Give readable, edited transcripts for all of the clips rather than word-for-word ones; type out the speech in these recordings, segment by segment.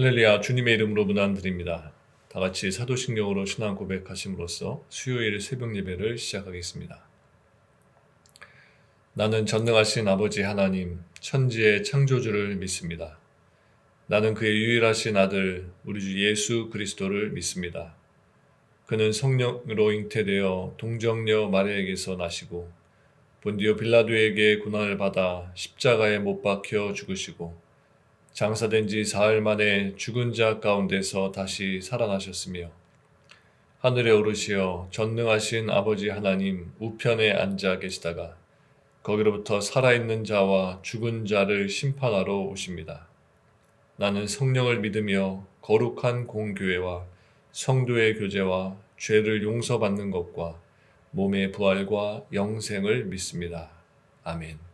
할렐루야, 주님의 이름으로 문안드립니다. 다 같이 사도신경으로 신앙 고백하심으로써 수요일 새벽 예배를 시작하겠습니다. 나는 전능하신 아버지 하나님, 천지의 창조주를 믿습니다. 나는 그의 유일하신 아들, 우리 주 예수 그리스도를 믿습니다. 그는 성령으로 잉태되어 동정녀 마리아에게서 나시고 본디오 빌라도에게 고난을 받아 십자가에 못 박혀 죽으시고 장사된 지 사흘 만에 죽은 자 가운데서 다시 살아나셨으며 하늘에 오르시어 전능하신 아버지 하나님 우편에 앉아 계시다가 거기로부터 살아있는 자와 죽은 자를 심판하러 오십니다. 나는 성령을 믿으며 거룩한 공교회와 성도의 교제와 죄를 용서받는 것과 몸의 부활과 영생을 믿습니다. 아멘.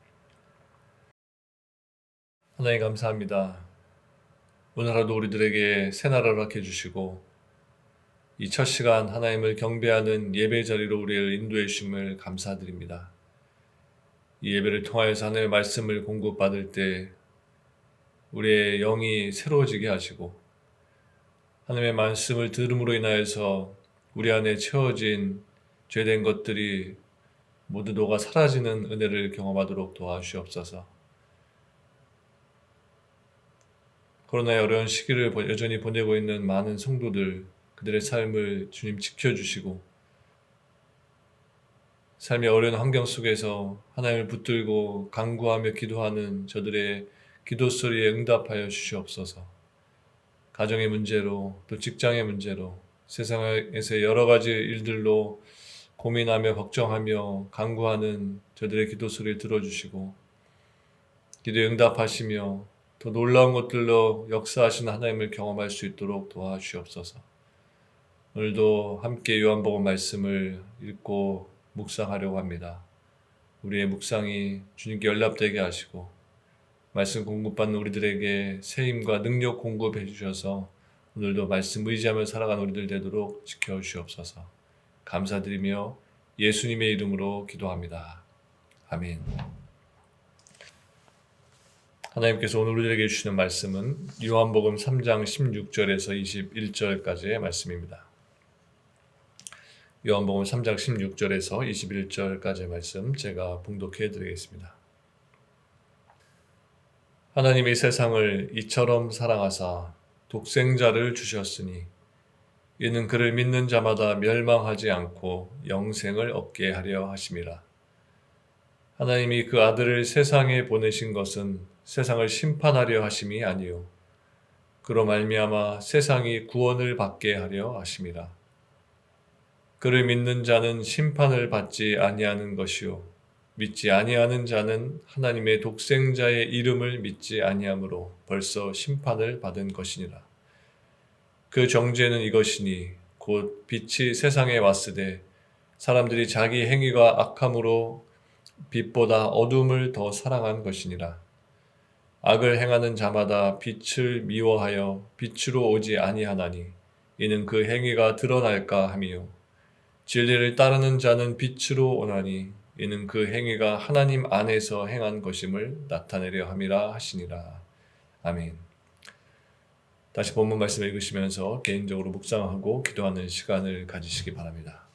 하나님 감사합니다. 오늘 하루도 우리들에게 새날을 허락해 주시고 이 첫 시간 하나님을 경배하는 예배 자리로 우리를 인도해 주심을 감사드립니다. 이 예배를 통하여서 하나님의 말씀을 공급받을 때 우리의 영이 새로워지게 하시고 하나님의 말씀을 들음으로 인하여서 우리 안에 채워진 죄된 것들이 모두 녹아 사라지는 은혜를 경험하도록 도와주시옵소서. 코로나의 어려운 시기를 여전히 보내고 있는 많은 성도들, 그들의 삶을 주님 지켜주시고 삶의 어려운 환경 속에서 하나님을 붙들고 간구하며 기도하는 저들의 기도 소리에 응답하여 주시옵소서. 가정의 문제로 또 직장의 문제로 세상에서 여러 가지 일들로 고민하며 걱정하며 간구하는 저들의 기도 소리를 들어주시고 기도에 응답하시며 더 놀라운 것들로 역사하시는 하나님을 경험할 수 있도록 도와주시옵소서. 오늘도 함께 요한복음 말씀을 읽고 묵상하려고 합니다. 우리의 묵상이 주님께 연락되게 하시고 말씀 공급받는 우리들에게 새 힘과 능력 공급해 주셔서 오늘도 말씀 의지하며 살아가는 우리들 되도록 지켜주시옵소서. 감사드리며 예수님의 이름으로 기도합니다. 아멘. 하나님께서 오늘 우리들에게 주시는 말씀은 요한복음 3장 16절에서 21절까지의 말씀입니다. 요한복음 3장 16절에서 21절까지의 말씀 제가 봉독해 드리겠습니다. 하나님이 세상을 이처럼 사랑하사 독생자를 주셨으니 이는 그를 믿는 자마다 멸망하지 않고 영생을 얻게 하려 하심이라. 하나님이 그 아들을 세상에 보내신 것은 세상을 심판하려 하심이 아니요 그로 말미암아 세상이 구원을 받게 하려 하심이라. 그를 믿는 자는 심판을 받지 아니하는 것이요 믿지 아니하는 자는 하나님의 독생자의 이름을 믿지 아니하므로 벌써 심판을 받은 것이니라. 그 정죄는 이것이니 곧 빛이 세상에 왔으되 사람들이 자기 행위가 악함으로 빛보다 어둠을 더 사랑한 것이니라. 악을 행하는 자마다 빛을 미워하여 빛으로 오지 아니하나니 이는 그 행위가 드러날까 함이요 진리를 따르는 자는 빛으로 오나니 이는 그 행위가 하나님 안에서 행한 것임을 나타내려 함이라 하시니라. 아멘. 다시 본문 말씀을 읽으시면서 개인적으로 묵상하고 기도하는 시간을 가지시기 바랍니다.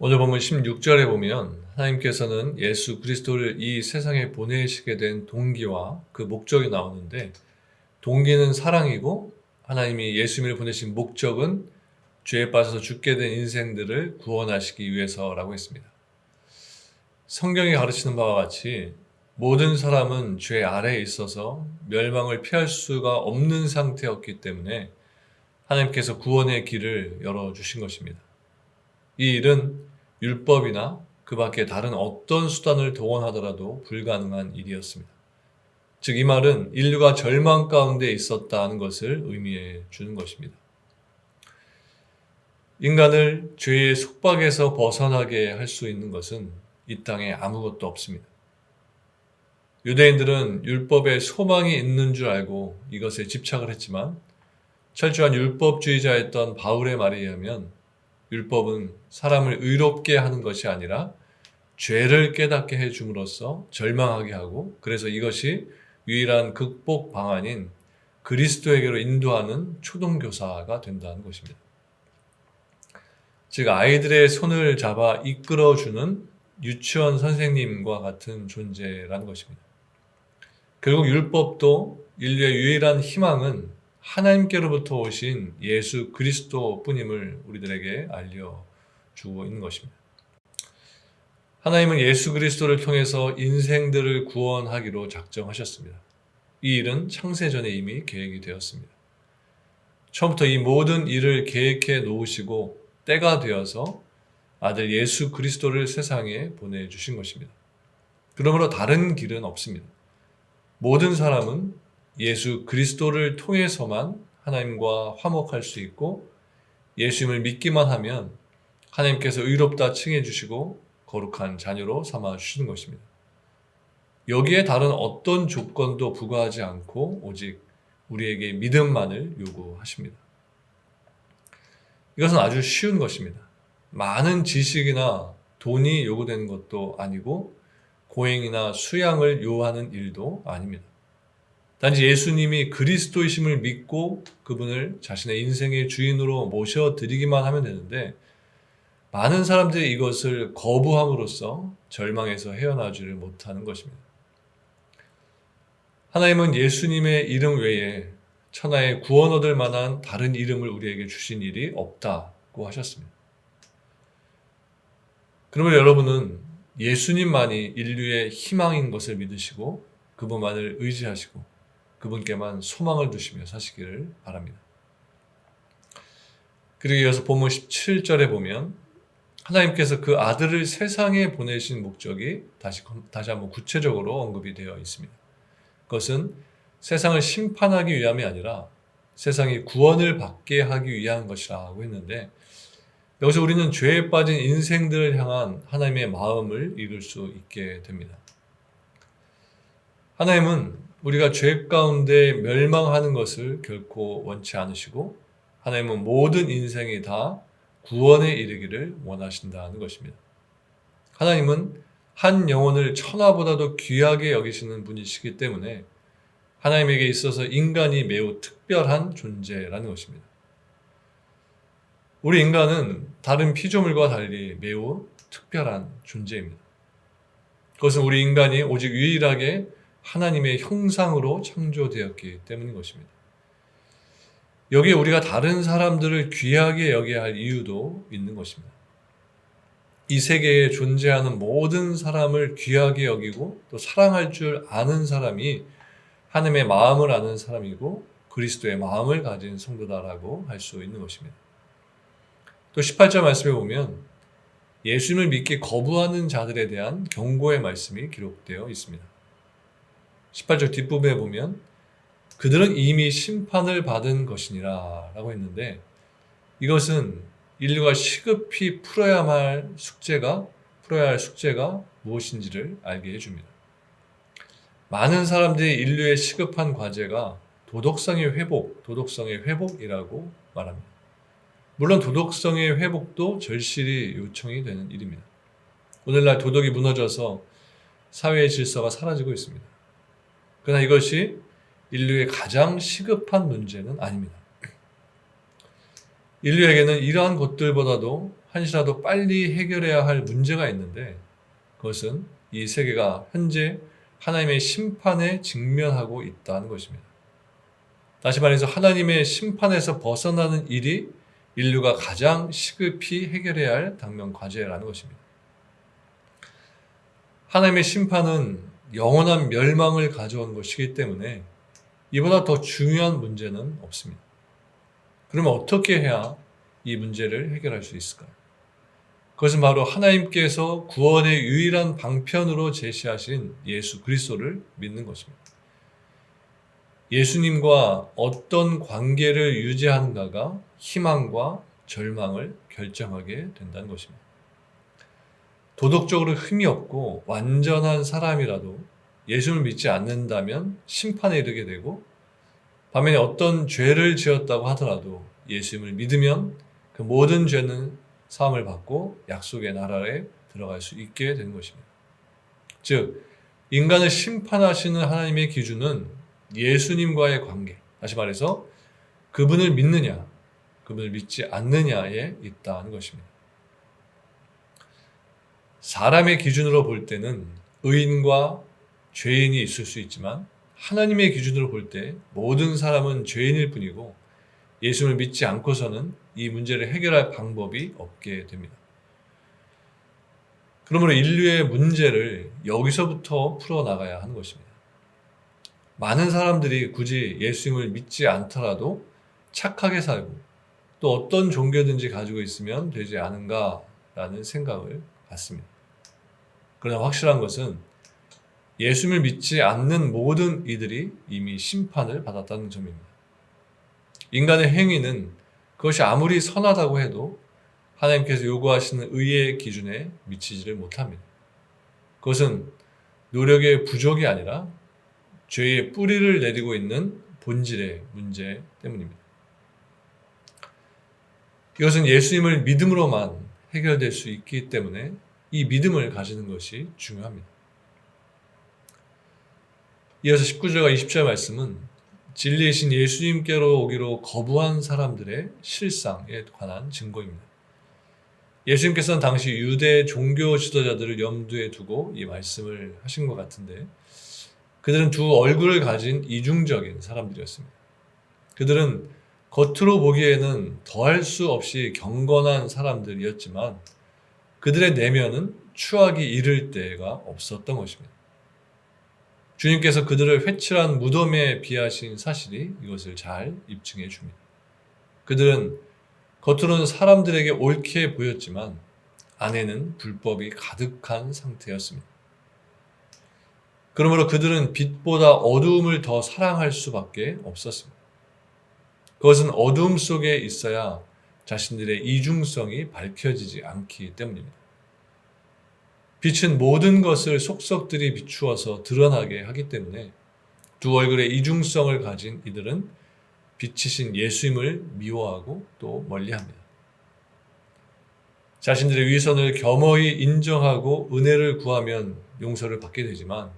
오늘 본문 16절에 보면 하나님께서는 예수 그리스도를 이 세상에 보내시게 된 동기와 그 목적이 나오는데, 동기는 사랑이고 하나님이 예수님을 보내신 목적은 죄에 빠져서 죽게 된 인생들을 구원하시기 위해서라고 했습니다. 성경이 가르치는 바와 같이 모든 사람은 죄 아래에 있어서 멸망을 피할 수가 없는 상태였기 때문에 하나님께서 구원의 길을 열어주신 것입니다. 이 일은 율법이나 그 밖에 다른 어떤 수단을 동원하더라도 불가능한 일이었습니다. 즉, 이 말은 인류가 절망 가운데 있었다는 것을 의미해 주는 것입니다. 인간을 죄의 속박에서 벗어나게 할 수 있는 것은 이 땅에 아무것도 없습니다. 유대인들은 율법에 소망이 있는 줄 알고 이것에 집착을 했지만, 철저한 율법주의자였던 바울의 말에 의하면 율법은 사람을 의롭게 하는 것이 아니라 죄를 깨닫게 해줌으로써 절망하게 하고, 그래서 이것이 유일한 극복 방안인 그리스도에게로 인도하는 초동교사가 된다는 것입니다. 즉, 아이들의 손을 잡아 이끌어주는 유치원 선생님과 같은 존재라는 것입니다. 결국 율법도 인류의 유일한 희망은 하나님께로부터 오신 예수 그리스도 뿐임을 우리들에게 알려주고 있는 것입니다. 하나님은 예수 그리스도를 통해서 인생들을 구원하기로 작정하셨습니다. 이 일은 창세전에 이미 계획이 되었습니다. 처음부터 이 모든 일을 계획해 놓으시고 때가 되어서 아들 예수 그리스도를 세상에 보내주신 것입니다. 그러므로 다른 길은 없습니다. 모든 사람은 예수 그리스도를 통해서만 하나님과 화목할 수 있고, 예수님을 믿기만 하면 하나님께서 의롭다 칭해 주시고 거룩한 자녀로 삼아 주시는 것입니다. 여기에 다른 어떤 조건도 부과하지 않고 오직 우리에게 믿음만을 요구하십니다. 이것은 아주 쉬운 것입니다. 많은 지식이나 돈이 요구되는 것도 아니고 고행이나 수양을 요하는 일도 아닙니다. 단지 예수님이 그리스도이심을 믿고 그분을 자신의 인생의 주인으로 모셔드리기만 하면 되는데, 많은 사람들이 이것을 거부함으로써 절망에서 헤어나지를 못하는 것입니다. 하나님은 예수님의 이름 외에 천하에 구원 얻을 만한 다른 이름을 우리에게 주신 일이 없다고 하셨습니다. 그러면 여러분은 예수님만이 인류의 희망인 것을 믿으시고 그분만을 의지하시고 그분께만 소망을 두시며 사시기를 바랍니다. 그리고 이어서 본문 17절에 보면 하나님께서 그 아들을 세상에 보내신 목적이 다시 한번 구체적으로 언급이 되어 있습니다. 그것은 세상을 심판하기 위함이 아니라 세상이 구원을 받게 하기 위한 것이라고 했는데, 여기서 우리는 죄에 빠진 인생들을 향한 하나님의 마음을 읽을 수 있게 됩니다. 하나님은 우리가 죄 가운데 멸망하는 것을 결코 원치 않으시고, 하나님은 모든 인생이 다 구원에 이르기를 원하신다는 것입니다. 하나님은 한 영혼을 천하보다도 귀하게 여기시는 분이시기 때문에 하나님에게 있어서 인간이 매우 특별한 존재라는 것입니다. 우리 인간은 다른 피조물과 달리 매우 특별한 존재입니다. 그것은 우리 인간이 오직 유일하게 하나님의 형상으로 창조되었기 때문인 것입니다. 여기에 우리가 다른 사람들을 귀하게 여겨야 할 이유도 있는 것입니다. 이 세계에 존재하는 모든 사람을 귀하게 여기고 또 사랑할 줄 아는 사람이 하나님의 마음을 아는 사람이고 그리스도의 마음을 가진 성도다라고 할 수 있는 것입니다. 또 18절 말씀에 보면 예수님을 믿기 거부하는 자들에 대한 경고의 말씀이 기록되어 있습니다. 18절 뒷부분에 보면 그들은 이미 심판을 받은 것이니라 라고 했는데, 이것은 인류가 시급히 풀어야 할 숙제가 무엇인지를 알게 해줍니다. 많은 사람들이 인류의 시급한 과제가 도덕성의 회복이라고 말합니다. 물론 도덕성의 회복도 절실히 요청이 되는 일입니다. 오늘날 도덕이 무너져서 사회의 질서가 사라지고 있습니다. 그러나 이것이 인류의 가장 시급한 문제는 아닙니다. 인류에게는 이러한 것들보다도 한시라도 빨리 해결해야 할 문제가 있는데 그것은 이 세계가 현재 하나님의 심판에 직면하고 있다는 것입니다. 다시 말해서 하나님의 심판에서 벗어나는 일이 인류가 가장 시급히 해결해야 할 당면 과제라는 것입니다. 하나님의 심판은 영원한 멸망을 가져온 것이기 때문에 이보다 더 중요한 문제는 없습니다. 그러면 어떻게 해야 이 문제를 해결할 수 있을까요? 그것은 바로 하나님께서 구원의 유일한 방편으로 제시하신 예수 그리스도를 믿는 것입니다. 예수님과 어떤 관계를 유지하는가가 희망과 절망을 결정하게 된다는 것입니다. 도덕적으로 흠이 없고 완전한 사람이라도 예수를 믿지 않는다면 심판에 이르게 되고, 반면에 어떤 죄를 지었다고 하더라도 예수님을 믿으면 그 모든 죄는 사함을 받고 약속의 나라에 들어갈 수 있게 되는 것입니다. 즉, 인간을 심판하시는 하나님의 기준은 예수님과의 관계, 다시 말해서 그분을 믿느냐, 그분을 믿지 않느냐에 있다는 것입니다. 사람의 기준으로 볼 때는 의인과 죄인이 있을 수 있지만 하나님의 기준으로 볼 때 모든 사람은 죄인일 뿐이고 예수를 믿지 않고서는 이 문제를 해결할 방법이 없게 됩니다. 그러므로 인류의 문제를 여기서부터 풀어나가야 하는 것입니다. 많은 사람들이 굳이 예수님을 믿지 않더라도 착하게 살고 또 어떤 종교든지 가지고 있으면 되지 않은가라는 생각을 갖습니다. 그러나 확실한 것은 예수님을 믿지 않는 모든 이들이 이미 심판을 받았다는 점입니다. 인간의 행위는 그것이 아무리 선하다고 해도 하나님께서 요구하시는 의의 기준에 미치지를 못합니다. 그것은 노력의 부족이 아니라 죄의 뿌리를 내리고 있는 본질의 문제 때문입니다. 이것은 예수님을 믿음으로만 해결될 수 있기 때문에 이 믿음을 가지는 것이 중요합니다. 이어서 19절과 20절 말씀은 진리이신 예수님께로 오기로 거부한 사람들의 실상에 관한 증거입니다. 예수님께서는 당시 유대 종교 지도자들을 염두에 두고 이 말씀을 하신 것 같은데, 그들은 두 얼굴을 가진 이중적인 사람들이었습니다. 그들은 겉으로 보기에는 더할 수 없이 경건한 사람들이었지만 그들의 내면은 추악이 이를 데가 없었던 것입니다. 주님께서 그들을 회칠한 무덤에 비하신 사실이 이것을 잘 입증해 줍니다. 그들은 겉으로는 사람들에게 옳게 보였지만 안에는 불법이 가득한 상태였습니다. 그러므로 그들은 빛보다 어두움을 더 사랑할 수밖에 없었습니다. 그것은 어두움 속에 있어야 자신들의 이중성이 밝혀지지 않기 때문입니다. 빛은 모든 것을 속속들이 비추어서 드러나게 하기 때문에 두 얼굴의 이중성을 가진 이들은 빛이신 예수님을 미워하고 또 멀리합니다. 자신들의 위선을 겸허히 인정하고 은혜를 구하면 용서를 받게 되지만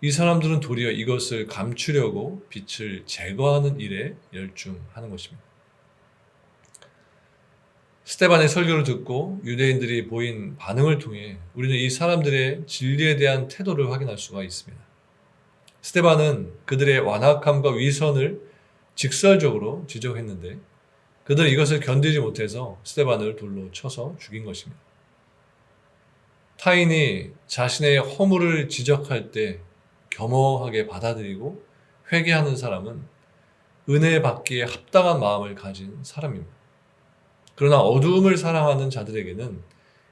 이 사람들은 도리어 이것을 감추려고 빛을 제거하는 일에 열중하는 것입니다. 스데반의 설교를 듣고 유대인들이 보인 반응을 통해 우리는 이 사람들의 진리에 대한 태도를 확인할 수가 있습니다. 스데반은 그들의 완악함과 위선을 직설적으로 지적했는데 그들은 이것을 견디지 못해서 스데반을 돌로 쳐서 죽인 것입니다. 타인이 자신의 허물을 지적할 때 겸허하게 받아들이고 회개하는 사람은 은혜 받기에 합당한 마음을 가진 사람입니다. 그러나 어두움을 사랑하는 자들에게는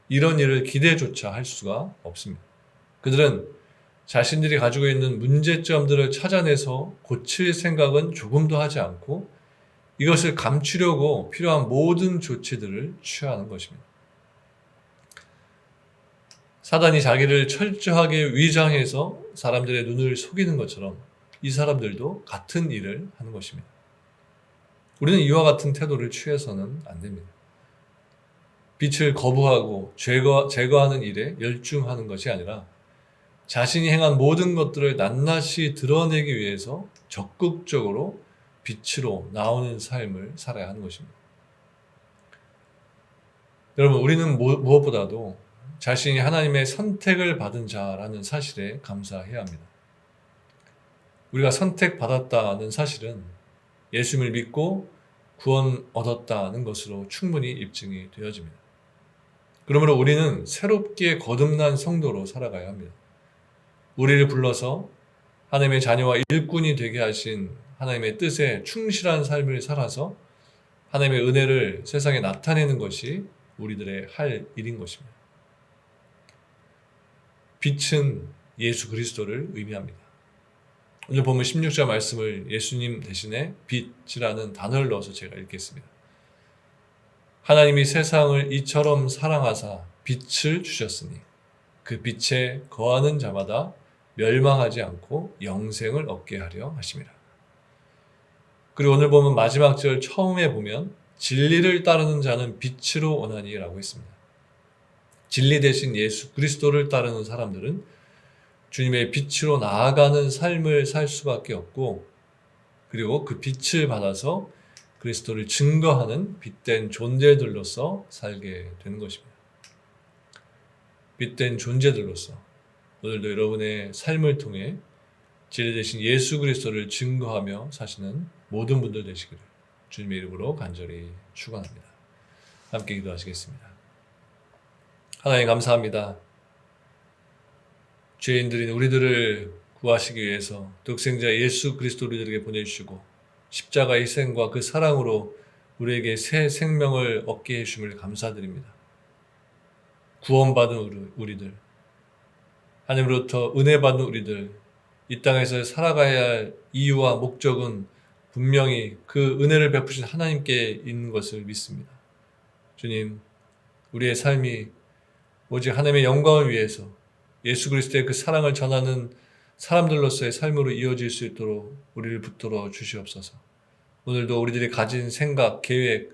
이런 일을 기대조차 할 수가 없습니다. 그들은 자신들이 가지고 있는 문제점들을 찾아내서 고칠 생각은 조금도 하지 않고 이것을 감추려고 필요한 모든 조치들을 취하는 것입니다. 사단이 자기를 철저하게 위장해서 사람들의 눈을 속이는 것처럼 이 사람들도 같은 일을 하는 것입니다. 우리는 이와 같은 태도를 취해서는 안 됩니다. 빛을 거부하고 제거하는 일에 열중하는 것이 아니라 자신이 행한 모든 것들을 낱낱이 드러내기 위해서 적극적으로 빛으로 나오는 삶을 살아야 하는 것입니다. 여러분, 우리는 무엇보다도 자신이 하나님의 선택을 받은 자라는 사실에 감사해야 합니다. 우리가 선택받았다는 사실은 예수님을 믿고 구원 얻었다는 것으로 충분히 입증이 되어집니다. 그러므로 우리는 새롭게 거듭난 성도로 살아가야 합니다. 우리를 불러서 하나님의 자녀와 일꾼이 되게 하신 하나님의 뜻에 충실한 삶을 살아서 하나님의 은혜를 세상에 나타내는 것이 우리들의 할 일인 것입니다. 빛은 예수 그리스도를 의미합니다. 오늘 보면 16절 말씀을 예수님 대신에 빛이라는 단어를 넣어서 제가 읽겠습니다. 하나님이 세상을 이처럼 사랑하사 빛을 주셨으니 그 빛에 거하는 자마다 멸망하지 않고 영생을 얻게 하려 하심이라. 그리고 오늘 보면 마지막 절 처음에 보면 진리를 따르는 자는 빛으로 오나니 라고 했습니다. 진리 대신 예수 그리스도를 따르는 사람들은 주님의 빛으로 나아가는 삶을 살 수밖에 없고, 그리고 그 빛을 받아서 그리스도를 증거하는 빛된 존재들로서 살게 되는 것입니다. 빛된 존재들로서 오늘도 여러분의 삶을 통해 진리 되신 예수 그리스도를 증거하며 사시는 모든 분들 되시기를 주님의 이름으로 간절히 축원합니다. 함께 기도하시겠습니다. 하나님 감사합니다. 죄인들인 우리들을 구하시기 위해서 독생자 예수 그리스도를 우리들에게 보내주시고 십자가의 희생과 그 사랑으로 우리에게 새 생명을 얻게 해주심을 감사드립니다. 구원받은 우리들, 하나님으로부터 은혜 받은 우리들, 이 땅에서 살아가야 할 이유와 목적은 분명히 그 은혜를 베푸신 하나님께 있는 것을 믿습니다. 주님, 우리의 삶이 오직 하나님의 영광을 위해서 예수 그리스도의 그 사랑을 전하는 사람들로서의 삶으로 이어질 수 있도록 우리를 붙들어 주시옵소서. 오늘도 우리들이 가진 생각, 계획,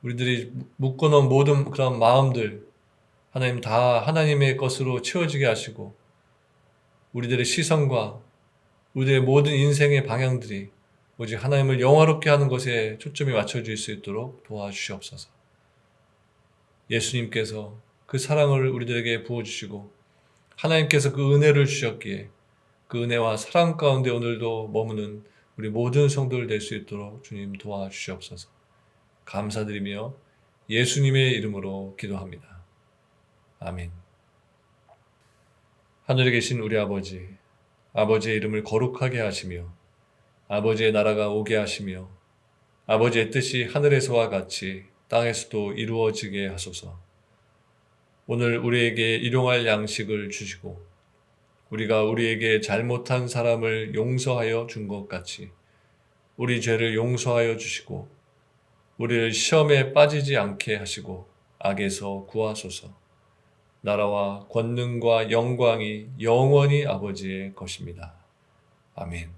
우리들이 묶어놓은 모든 그런 마음들 하나님 다 하나님의 것으로 채워지게 하시고 우리들의 시선과 우리들의 모든 인생의 방향들이 오직 하나님을 영화롭게 하는 것에 초점이 맞춰질 수 있도록 도와주시옵소서. 예수님께서 그 사랑을 우리들에게 부어주시고 하나님께서 그 은혜를 주셨기에 그 은혜와 사랑 가운데 오늘도 머무는 우리 모든 성도들 될 수 있도록 주님 도와주시옵소서. 감사드리며 예수님의 이름으로 기도합니다. 아멘. 하늘에 계신 우리 아버지, 아버지의 이름을 거룩하게 하시며 아버지의 나라가 오게 하시며 아버지의 뜻이 하늘에서와 같이 땅에서도 이루어지게 하소서. 오늘 우리에게 일용할 양식을 주시고 우리가 우리에게 잘못한 사람을 용서하여 준 것 같이 우리 죄를 용서하여 주시고 우리를 시험에 빠지지 않게 하시고 악에서 구하소서. 나라와 권능과 영광이 영원히 아버지의 것입니다. 아멘.